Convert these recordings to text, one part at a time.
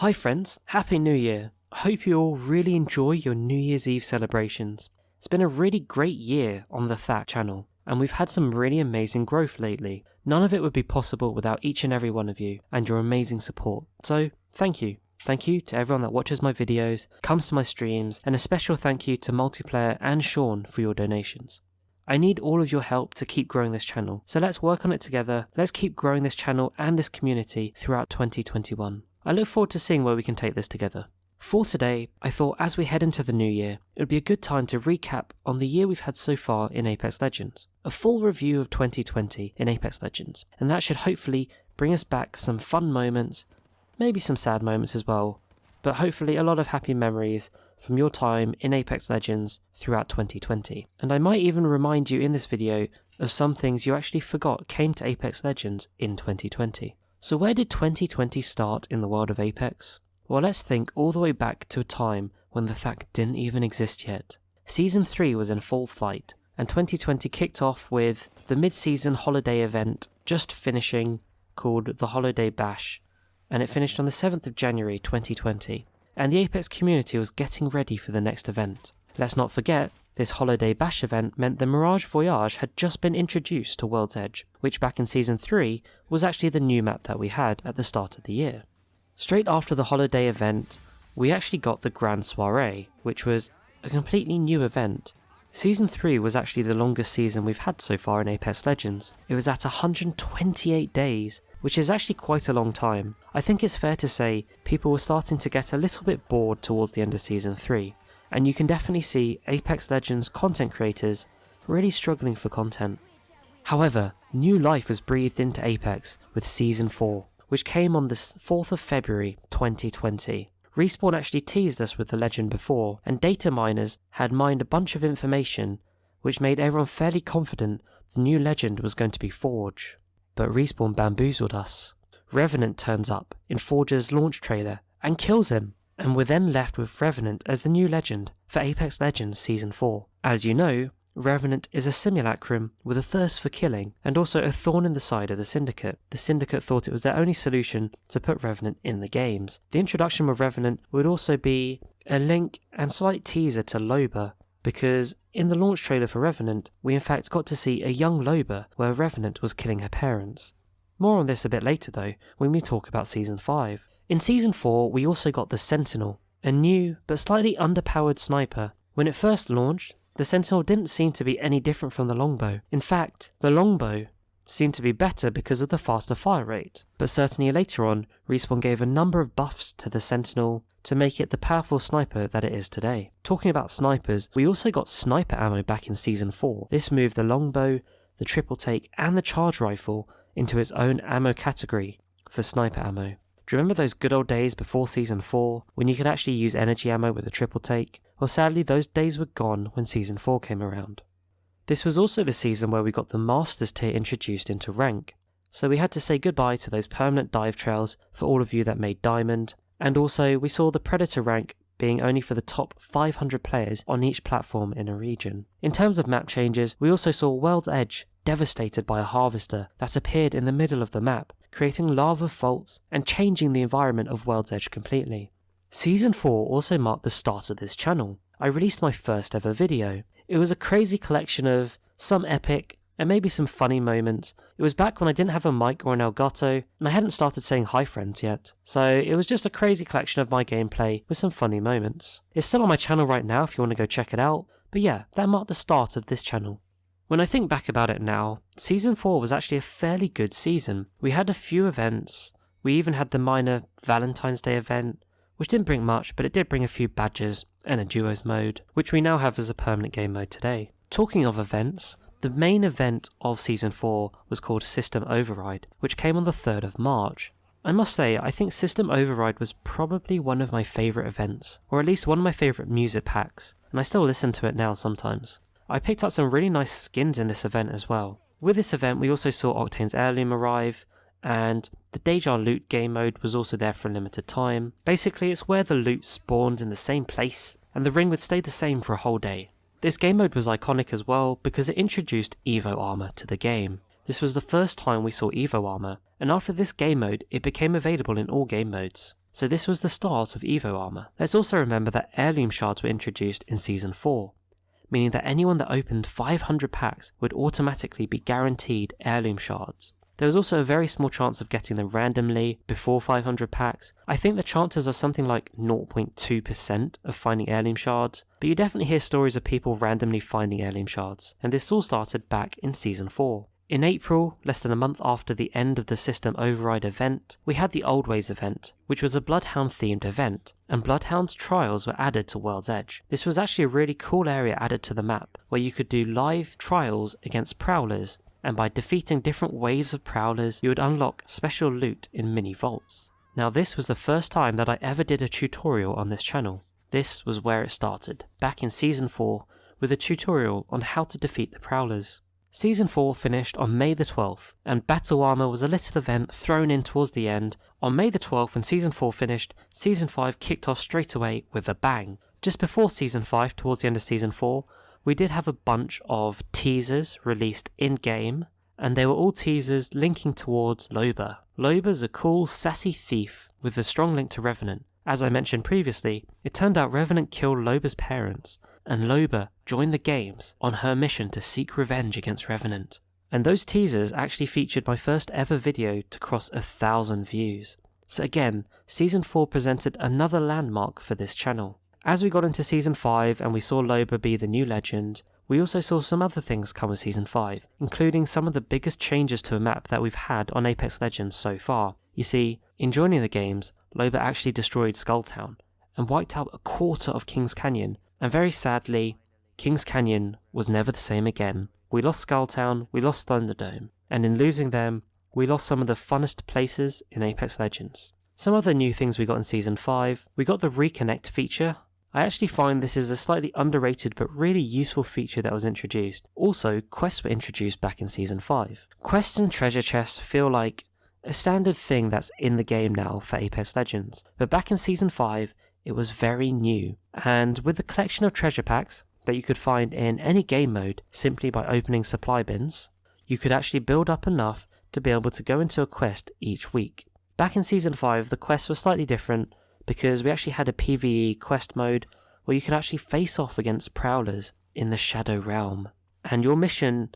Hi friends, Happy New Year! I hope you all really enjoy your New Year's Eve celebrations. It's been a really great year on the Thack channel, and we've had some really amazing growth lately. None of it would be possible without each and every one of you and your amazing support, so thank you. Thank you to everyone that watches my videos, comes to my streams, and a special thank you to Multiplayer and Sean for your donations. I need all of your help to keep growing this channel, so let's work on it together. Let's keep growing this channel and this community throughout 2021. I look forward to seeing where we can take this together. For today, I thought as we head into the new year, it would be a good time to recap on the year we've had so far in Apex Legends. A full review of 2020 in Apex Legends, and that should hopefully bring us back some fun moments, maybe some sad moments as well, but hopefully a lot of happy memories from your time in Apex Legends throughout 2020. And I might even remind you in this video of some things you actually forgot came to Apex Legends in 2020. So where did 2020 start in the world of Apex? Well, let's think all the way back to a time when the Thack didn't even exist yet. Season 3 was in full flight, and 2020 kicked off with the mid-season holiday event just finishing called the Holiday Bash, and it finished on the 7th of January 2020, and the Apex community was getting ready for the next event. Let's not forget, this Holiday Bash event meant the Mirage Voyage had just been introduced to World's Edge, which back in Season 3 was actually the new map that we had at the start of the year. Straight after the holiday event, we actually got the Grand Soiree, which was a completely new event. Season 3 was actually the longest season we've had so far in Apex Legends. It was at 128 days, which is actually quite a long time. I think it's fair to say people were starting to get a little bit bored towards the end of Season 3. And you can definitely see Apex Legends content creators really struggling for content. However, new life was breathed into Apex with Season 4, which came on the 4th of February 2020. Respawn actually teased us with the legend before, and data miners had mined a bunch of information which made everyone fairly confident the new legend was going to be Forge. But Respawn bamboozled us. Revenant turns up in Forge's launch trailer and kills him, and we're then left with Revenant as the new legend for Apex Legends Season 4. As you know, Revenant is a simulacrum with a thirst for killing, and also a thorn in the side of the Syndicate. The Syndicate thought it was their only solution to put Revenant in the games. The introduction of Revenant would also be a link and slight teaser to Loba, because in the launch trailer for Revenant, we in fact got to see a young Loba where Revenant was killing her parents. More on this a bit later though, when we talk about Season 5. In Season 4, we also got the Sentinel, a new but slightly underpowered sniper. When it first launched, the Sentinel didn't seem to be any different from the longbow. In fact, the longbow seemed to be better because of the faster fire rate. But certainly later on, Respawn gave a number of buffs to the Sentinel to make it the powerful sniper that it is today. Talking about snipers, we also got sniper ammo back in Season 4. This moved the longbow, the triple take, and the charge rifle into its own ammo category for sniper ammo. Do you remember those good old days before Season 4, when you could actually use energy ammo with a triple take? Well, sadly those days were gone when Season 4 came around. This was also the season where we got the Masters tier introduced into rank, so we had to say goodbye to those permanent dive trails for all of you that made Diamond, and also we saw the Predator rank being only for the top 500 players on each platform in a region. In terms of map changes, we also saw World's Edge devastated by a harvester that appeared in the middle of the map, creating lava faults and changing the environment of World's Edge completely. Season 4 also marked the start of this channel. I released my first ever video. It was a crazy collection of some epic and maybe some funny moments. It was back when I didn't have a mic or an Elgato, and I hadn't started saying hi friends yet. So it was just a crazy collection of my gameplay with some funny moments. It's still on my channel right now if you want to go check it out, but yeah, that marked the start of this channel. When I think back about it now, Season 4 was actually a fairly good season. We had a few events. We even had the minor Valentine's Day event, which didn't bring much, but it did bring a few badges and a duos mode, which we now have as a permanent game mode today. Talking of events, the main event of Season 4 was called System Override, which came on the 3rd of March. I must say, I think System Override was probably one of my favourite events, or at least one of my favourite music packs, and I still listen to it now sometimes. I picked up some really nice skins in this event as well. With this event we also saw Octane's Heirloom arrive, and the Deja Loot game mode was also there for a limited time. Basically it's where the loot spawns in the same place, and the ring would stay the same for a whole day. This game mode was iconic as well because it introduced Evo armor to the game. This was the first time we saw Evo armor, and after this game mode it became available in all game modes. so this was the start of Evo armor. Let's also remember that heirloom shards were introduced in Season 4, meaning that anyone that opened 500 packs would automatically be guaranteed heirloom shards. There was also a very small chance of getting them randomly before 500 packs. I think the chances are something like 0.2% of finding heirloom shards, but you definitely hear stories of people randomly finding heirloom shards, and this all started back in Season 4. In April, less than a month after the end of the System Override event, we had the Old Ways event, which was a Bloodhound themed event, and Bloodhound's trials were added to World's Edge. This was actually a really cool area added to the map, where you could do live trials against prowlers, and by defeating different waves of prowlers, you would unlock special loot in mini vaults. Now this was the first time that I ever did a tutorial on this channel. This was where it started, back in Season 4, with a tutorial on how to defeat the prowlers. Season 4 finished on May the 12th, and Battle Armor was a little event thrown in towards the end. On May the 12th, when Season 4 finished, Season 5 kicked off straight away with a bang. Just before Season 5, towards the end of Season 4, we did have a bunch of teasers released in-game, and they were all teasers linking towards Loba. Loba's a cool, sassy thief with a strong link to Revenant. As I mentioned previously, it turned out Revenant killed Loba's parents, and Loba joined the games on her mission to seek revenge against Revenant. And those teasers actually featured my first ever video to cross 1,000 views. So again, Season 4 presented another landmark for this channel. As we got into Season 5 and we saw Loba be the new legend, we also saw some other things come with Season 5, including some of the biggest changes to a map that we've had on Apex Legends so far. You see, in joining the games, Loba actually destroyed Skulltown and wiped out a quarter of Kings Canyon, and very sadly, Kings Canyon was never the same again. We lost Skulltown, we lost Thunderdome, and in losing them, we lost some of the funnest places in Apex Legends. Some other new things we got in Season 5, we got the Reconnect feature. I actually find this is a slightly underrated but really useful feature that was introduced. Also, quests were introduced back in Season 5. Quests and treasure chests feel like a standard thing that's in the game now for Apex Legends, but back in Season 5, it was very new. And with the collection of treasure packs that you could find in any game mode simply by opening supply bins, you could actually build up enough to be able to go into a quest each week. Back in Season 5, the quests were slightly different, because we actually had a PvE quest mode where you could actually face off against prowlers in the Shadow Realm. And your mission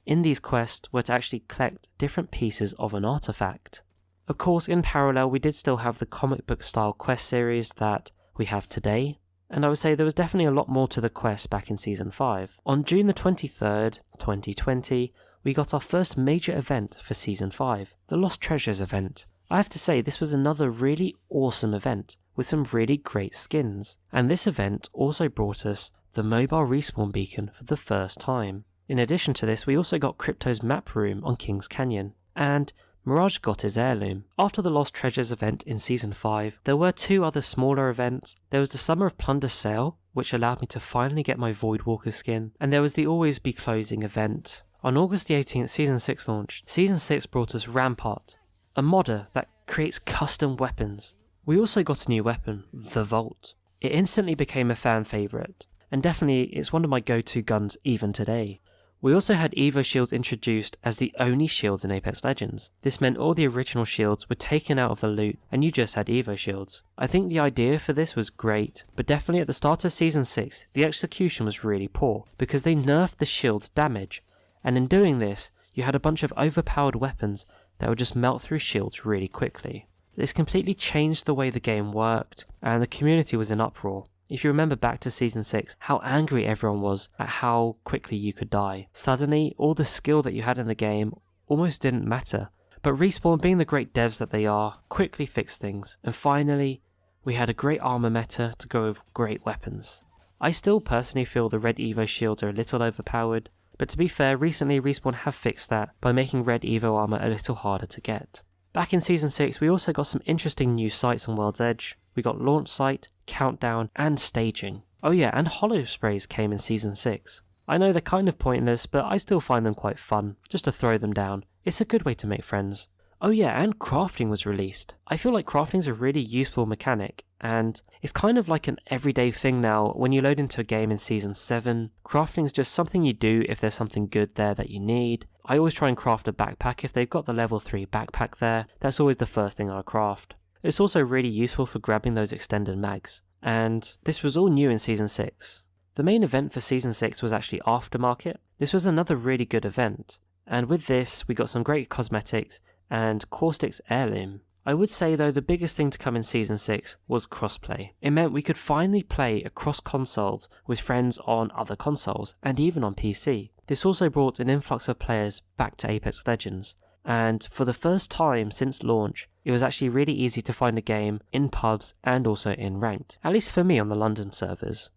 in these quests were to actually collect different pieces of an artifact. Of course, in parallel, we did still have the comic book style quest series that we have today, and I would say there was definitely a lot more to the quest back in Season 5. On June the 23rd, 2020, we got our first major event for Season 5, the Lost Treasures event. I have to say, this was another really awesome event with some really great skins, and this event also brought us the mobile respawn beacon for the first time. In addition to this, we also got Crypto's map room on Kings Canyon, and Mirage got his heirloom. After the Lost Treasures event in Season 5, there were two other smaller events. There was the Summer of Plunder sale, which allowed me to finally get my Voidwalker skin, and there was the Always Be Closing event. On August the 18th, Season 6 launched. Season 6 brought us Rampart, a modder that creates custom weapons. We also got a new weapon, the Volt. It instantly became a fan favourite, and definitely it's one of my go-to guns even today. We also had Evo Shields introduced as the only shields in Apex Legends. This meant all the original shields were taken out of the loot and you just had Evo Shields. I think the idea for this was great, but definitely at the start of Season 6, the execution was really poor because they nerfed the shield's damage, and in doing this, you had a bunch of overpowered weapons that would just melt through shields really quickly. This completely changed the way the game worked, and the community was in uproar. If you remember back to Season 6, how angry everyone was at how quickly you could die. Suddenly, all the skill that you had in the game almost didn't matter. But Respawn, being the great devs that they are, quickly fixed things, and finally, we had a great armor meta to go with great weapons. I still personally feel the red Evo shields are a little overpowered, but to be fair, recently Respawn have fixed that by making red Evo armor a little harder to get. Back in Season 6, we also got some interesting new sights on World's Edge. We got Launch Sight, Countdown, and Staging. Oh yeah, and Hollow Sprays came in Season 6. I know they're kind of pointless, but I still find them quite fun, just to throw them down. It's a good way to make friends. Oh yeah, and crafting was released. I feel like crafting's a really useful mechanic, and it's kind of like an everyday thing now. When you load into a game in Season 7, crafting's just something you do if there's something good there that you need. I always try and craft a backpack if they've got the level 3 backpack there. That's always the first thing I craft. It's also really useful for grabbing those extended mags. And this was all new in Season 6. The main event for Season 6 was actually Aftermarket. This was another really good event, and with this we got some great cosmetics and Caustic's Heirloom. I would say though the biggest thing to come in Season 6 was crossplay. It meant we could finally play across consoles with friends on other consoles, and even on PC. This also brought an influx of players back to Apex Legends, and for the first time since launch, it was actually really easy to find a game in pubs and also in ranked, at least for me on the London servers.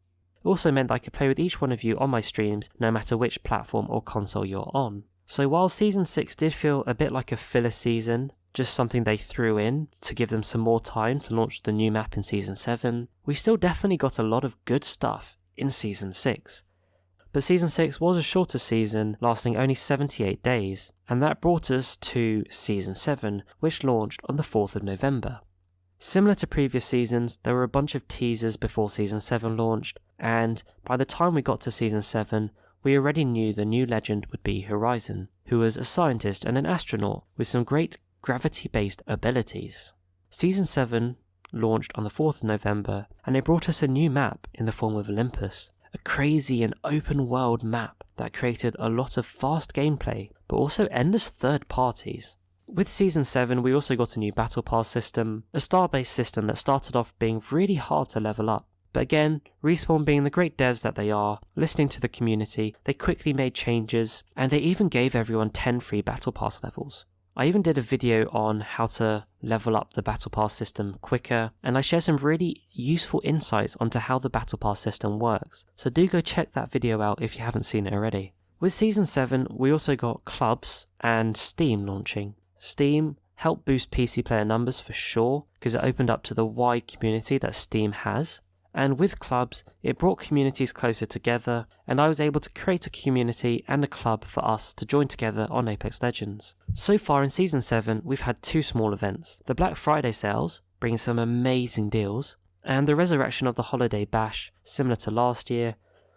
It also meant that I could play with each one of you on my streams no matter which platform or console you're on. So while Season 6 did feel a bit like a filler season, just something they threw in to give them some more time to launch the new map in Season 7, we still definitely got a lot of good stuff in Season 6. But Season 6 was a shorter season, lasting only 78 days, and that brought us to Season 7, which launched on the 4th of November. Similar to previous seasons, there were a bunch of teasers before Season 7 launched, and by the time we got to Season 7, we already knew the new legend would be Horizon, who was a scientist and an astronaut with some great gravity-based abilities. Season 7 launched on the 4th of November, and it brought us a new map in the form of Olympus, a crazy and open world map that created a lot of fast gameplay, but also endless third parties. With Season 7 we also got a new Battle Pass system, a star-based system that started off being really hard to level up. But again, Respawn being the great devs that they are, listening to the community, they quickly made changes, and they even gave everyone 10 free Battle Pass levels. I even did a video on how to level up the Battle Pass system quicker, and I share some really useful insights onto how the Battle Pass system works, so do go check that video out if you haven't seen it already. With Season 7 we also got clubs and Steam launching. Steam helped boost PC player numbers for sure, because it opened up to the wide community that Steam has. And with clubs, it brought communities closer together, and I was able to create a community and a club for us to join together on Apex Legends. So far in Season 7, we've had two small events. The Black Friday sales, bringing some amazing deals, and the resurrection of the Holiday Bash, similar to last year,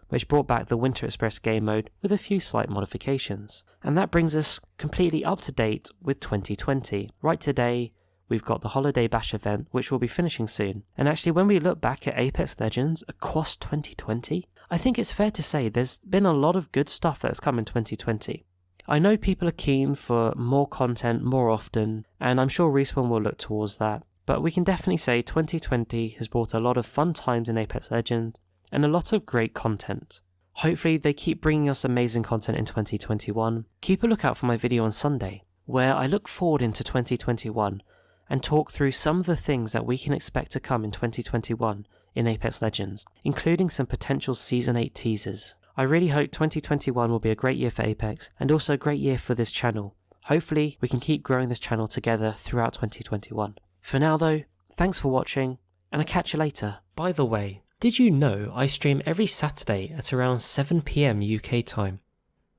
which brought back the Winter Express game mode with a few slight modifications. And that brings us completely up to date with 2020. Right today, we've got the Holiday Bash event, which will be finishing soon. And actually, when we look back at Apex Legends across 2020, I think it's fair to say there's been a lot of good stuff that's come in 2020. I know people are keen for more content more often, and I'm sure Respawn will look towards that. But we can definitely say 2020 has brought a lot of fun times in Apex Legends, and a lot of great content. Hopefully they keep bringing us amazing content in 2021. Keep a lookout for my video on Sunday, where I look forward into 2021 and talk through some of the things that we can expect to come in 2021 in Apex Legends, including some potential Season 8 teasers. I really hope 2021 will be a great year for Apex, and also a great year for this channel. Hopefully we can keep growing this channel together throughout 2021. For now though, thanks for watching, and I'll catch you later. By the way, did you know I stream every Saturday at around 7 PM UK time?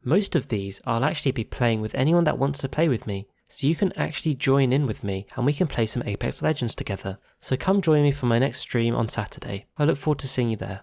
Most of these I'll actually be playing with anyone that wants to play with me, so you can actually join in with me and we can play some Apex Legends together. So come join me for my next stream on Saturday. I look forward to seeing you there.